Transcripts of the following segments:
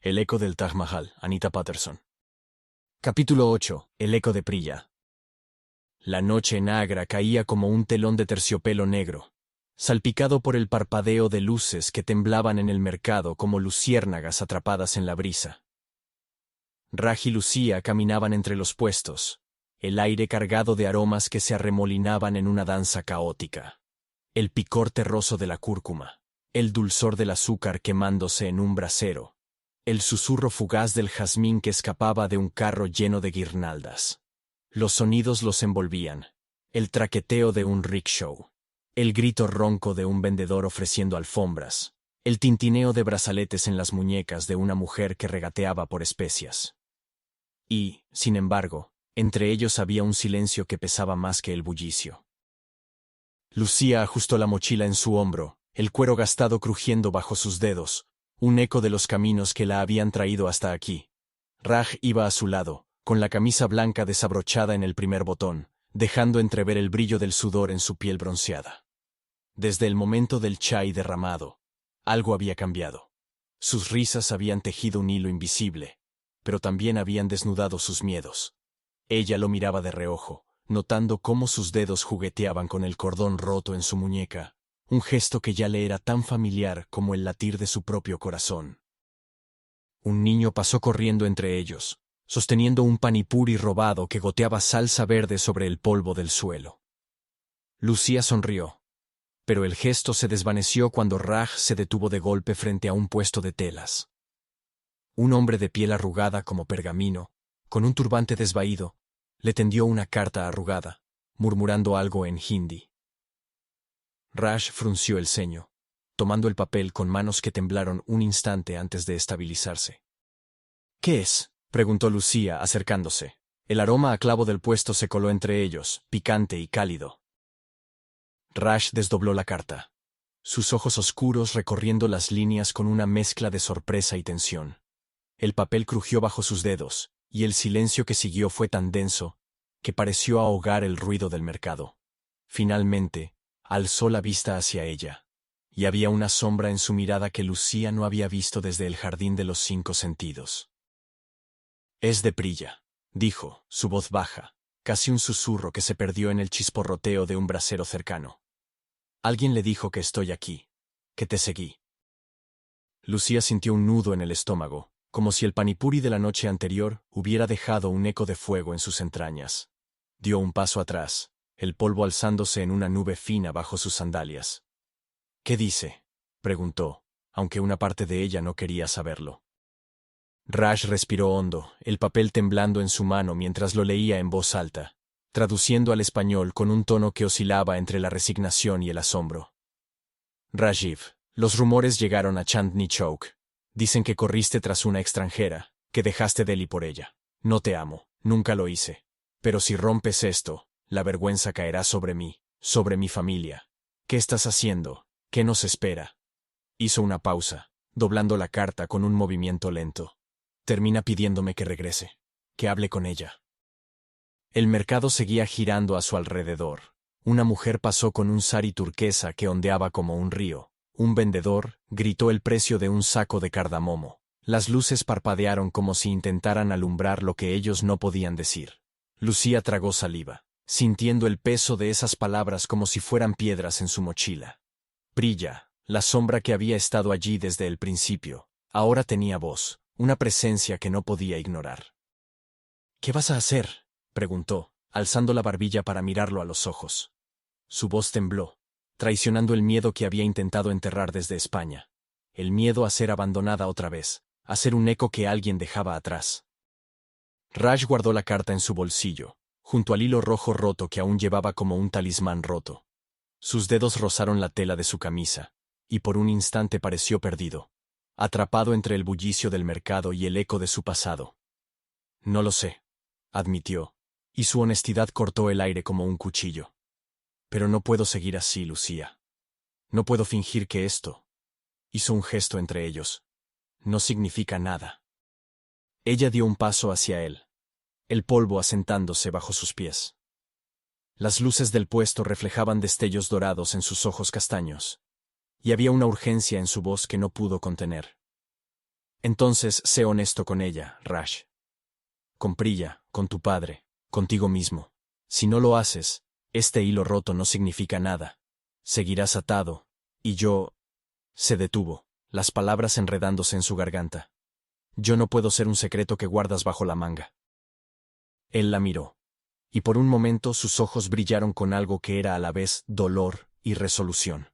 El eco del Taj Mahal, Anita Patterson. Capítulo 8. El eco de Priya. La noche en Agra caía como un telón de terciopelo negro, salpicado por el parpadeo de luces que temblaban en el mercado como luciérnagas atrapadas en la brisa. Raj y Lucía caminaban entre los puestos, el aire cargado de aromas que se arremolinaban en una danza caótica. El picor terroso de la cúrcuma, el dulzor del azúcar quemándose en un brasero, el susurro fugaz del jazmín que escapaba de un carro lleno de guirnaldas. Los sonidos los envolvían, el traqueteo de un rickshaw, el grito ronco de un vendedor ofreciendo alfombras, el tintineo de brazaletes en las muñecas de una mujer que regateaba por especias. Y, sin embargo, entre ellos había un silencio que pesaba más que el bullicio. Lucía ajustó la mochila en su hombro, el cuero gastado crujiendo bajo sus dedos, un eco de los caminos que la habían traído hasta aquí. Raj iba a su lado, con la camisa blanca desabrochada en el primer botón, dejando entrever el brillo del sudor en su piel bronceada. Desde el momento del chai derramado, algo había cambiado. Sus risas habían tejido un hilo invisible, pero también habían desnudado sus miedos. Ella lo miraba de reojo, notando cómo sus dedos jugueteaban con el cordón roto en su muñeca, un gesto que ya le era tan familiar como el latir de su propio corazón. Un niño pasó corriendo entre ellos, sosteniendo un panipuri robado que goteaba salsa verde sobre el polvo del suelo. Lucía sonrió, pero el gesto se desvaneció cuando Raj se detuvo de golpe frente a un puesto de telas. Un hombre de piel arrugada como pergamino, con un turbante desvaído, le tendió una carta arrugada, murmurando algo en hindi. Raj frunció el ceño, tomando el papel con manos que temblaron un instante antes de estabilizarse. —¿Qué es? —preguntó Lucía, acercándose. El aroma a clavo del puesto se coló entre ellos, picante y cálido. Raj desdobló la carta, sus ojos oscuros recorriendo las líneas con una mezcla de sorpresa y tensión. El papel crujió bajo sus dedos, y el silencio que siguió fue tan denso que pareció ahogar el ruido del mercado. Finalmente, alzó la vista hacia ella, y había una sombra en su mirada que Lucía no había visto desde el jardín de los 5 sentidos. —Es de Priya —dijo, su voz baja, casi un susurro que se perdió en el chisporroteo de un brasero cercano. Alguien le dijo que estoy aquí, que te seguí. Lucía sintió un nudo en el estómago, como si el panipuri de la noche anterior hubiera dejado un eco de fuego en sus entrañas. Dio un paso atrás, el polvo alzándose en una nube fina bajo sus sandalias. —¿Qué dice? —preguntó, aunque una parte de ella no quería saberlo. Raj respiró hondo, el papel temblando en su mano mientras lo leía en voz alta, traduciendo al español con un tono que oscilaba entre la resignación y el asombro. —Rajiv, los rumores llegaron a Chandni Chowk. Dicen que corriste tras una extranjera, que dejaste Delhi por ella. No te amo, nunca lo hice. Pero si rompes esto, la vergüenza caerá sobre mí, sobre mi familia. ¿Qué estás haciendo? ¿Qué nos espera? Hizo una pausa, doblando la carta con un movimiento lento. Termina pidiéndome que regrese, que hable con ella. El mercado seguía girando a su alrededor. Una mujer pasó con un sari turquesa que ondeaba como un río. Un vendedor gritó el precio de un saco de cardamomo. Las luces parpadearon como si intentaran alumbrar lo que ellos no podían decir. Lucía tragó saliva, sintiendo el peso de esas palabras como si fueran piedras en su mochila. Priya, la sombra que había estado allí desde el principio, ahora tenía voz, una presencia que no podía ignorar. —¿Qué vas a hacer? —preguntó, alzando la barbilla para mirarlo a los ojos. Su voz tembló, traicionando el miedo que había intentado enterrar desde España. El miedo a ser abandonada otra vez, a ser un eco que alguien dejaba atrás. Raj guardó la carta en su bolsillo, junto al hilo rojo roto que aún llevaba como un talismán roto. Sus dedos rozaron la tela de su camisa, y por un instante pareció perdido, atrapado entre el bullicio del mercado y el eco de su pasado. —No lo sé —admitió, y su honestidad cortó el aire como un cuchillo. Pero no puedo seguir así, Lucía. No puedo fingir que esto. Hizo un gesto entre ellos. No significa nada. Ella dio un paso hacia él, el polvo asentándose bajo sus pies. Las luces del puesto reflejaban destellos dorados en sus ojos castaños, y había una urgencia en su voz que no pudo contener. Entonces sé honesto con ella, Raj. Con Priya, con tu padre, contigo mismo. Si no lo haces, este hilo roto no significa nada. Seguirás atado, y yo... Se detuvo, las palabras enredándose en su garganta. Yo no puedo ser un secreto que guardas bajo la manga. Él la miró, y por un momento sus ojos brillaron con algo que era a la vez dolor y resolución.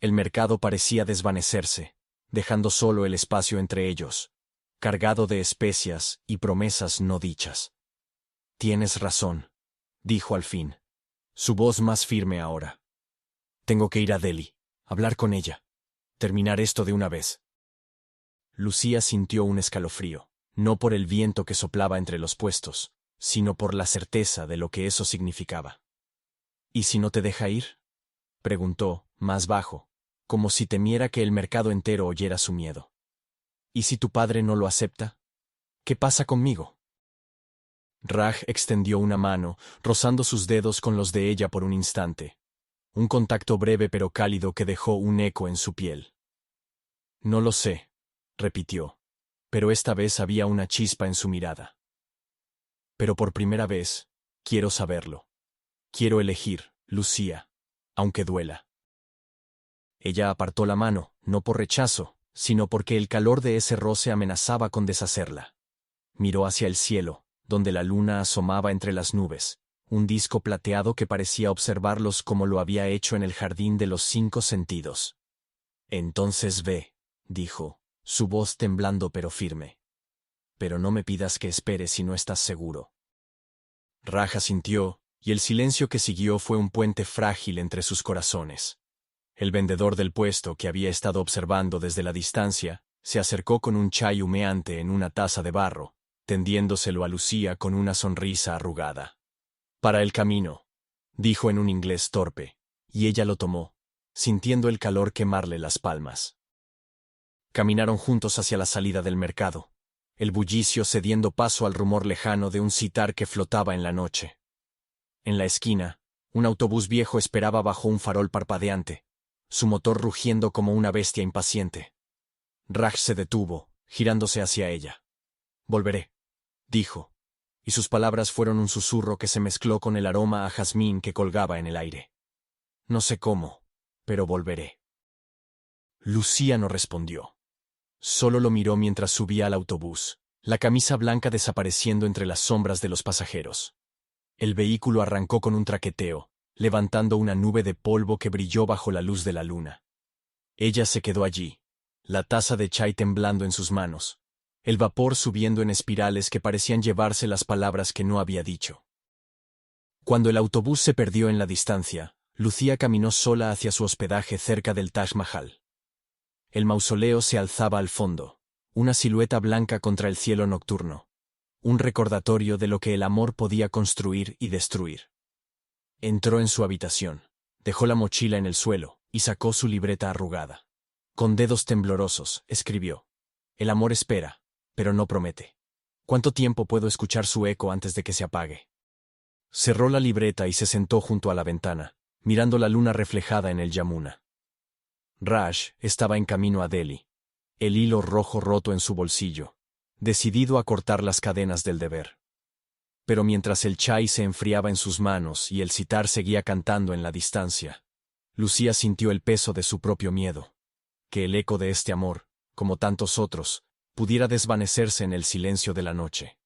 El mercado parecía desvanecerse, dejando solo el espacio entre ellos, cargado de especias y promesas no dichas. Tienes razón, dijo al fin, su voz más firme ahora. Tengo que ir a Delhi, hablar con ella, terminar esto de una vez. Lucía sintió un escalofrío, no por el viento que soplaba entre los puestos, sino por la certeza de lo que eso significaba. ¿Y si no te deja ir? Preguntó, más bajo, como si temiera que el mercado entero oyera su miedo. ¿Y si tu padre no lo acepta? ¿Qué pasa conmigo? Raj extendió una mano, rozando sus dedos con los de ella por un instante. Un contacto breve pero cálido que dejó un eco en su piel. No lo sé, repitió, pero esta vez había una chispa en su mirada. Pero por primera vez, quiero saberlo. Quiero elegir, Lucía, aunque duela. Ella apartó la mano, no por rechazo, sino porque el calor de ese roce amenazaba con deshacerla. Miró hacia el cielo, donde la luna asomaba entre las nubes, un disco plateado que parecía observarlos como lo había hecho en el jardín de los 5 sentidos. Entonces ve, dijo, su voz temblando pero firme. Pero no me pidas que espere si no estás seguro. Raj asintió, y el silencio que siguió fue un puente frágil entre sus corazones. El vendedor del puesto, que había estado observando desde la distancia, se acercó con un chai humeante en una taza de barro, tendiéndoselo a Lucía con una sonrisa arrugada. Para el camino, dijo en un inglés torpe, y ella lo tomó, sintiendo el calor quemarle las palmas. Caminaron juntos hacia la salida del mercado, el bullicio cediendo paso al rumor lejano de un sitar que flotaba en la noche. En la esquina, un autobús viejo esperaba bajo un farol parpadeante, su motor rugiendo como una bestia impaciente. Raj se detuvo, girándose hacia ella. Volveré, dijo, y sus palabras fueron un susurro que se mezcló con el aroma a jazmín que colgaba en el aire. No sé cómo, pero volveré. Lucía no respondió. Solo lo miró mientras subía al autobús, la camisa blanca desapareciendo entre las sombras de los pasajeros. El vehículo arrancó con un traqueteo, levantando una nube de polvo que brilló bajo la luz de la luna. Ella se quedó allí, la taza de chai temblando en sus manos, el vapor subiendo en espirales que parecían llevarse las palabras que no había dicho. Cuando el autobús se perdió en la distancia, Lucía caminó sola hacia su hospedaje cerca del Taj Mahal. El mausoleo se alzaba al fondo, una silueta blanca contra el cielo nocturno, un recordatorio de lo que el amor podía construir y destruir. Entró en su habitación, dejó la mochila en el suelo y sacó su libreta arrugada. Con dedos temblorosos, escribió: El amor espera, pero no promete. ¿Cuánto tiempo puedo escuchar su eco antes de que se apague? Cerró la libreta y se sentó junto a la ventana, mirando la luna reflejada en el Yamuna. Raj estaba en camino a Delhi, el hilo rojo roto en su bolsillo, decidido a cortar las cadenas del deber. Pero mientras el chai se enfriaba en sus manos y el sitar seguía cantando en la distancia, Lucía sintió el peso de su propio miedo, que el eco de este amor, como tantos otros, pudiera desvanecerse en el silencio de la noche.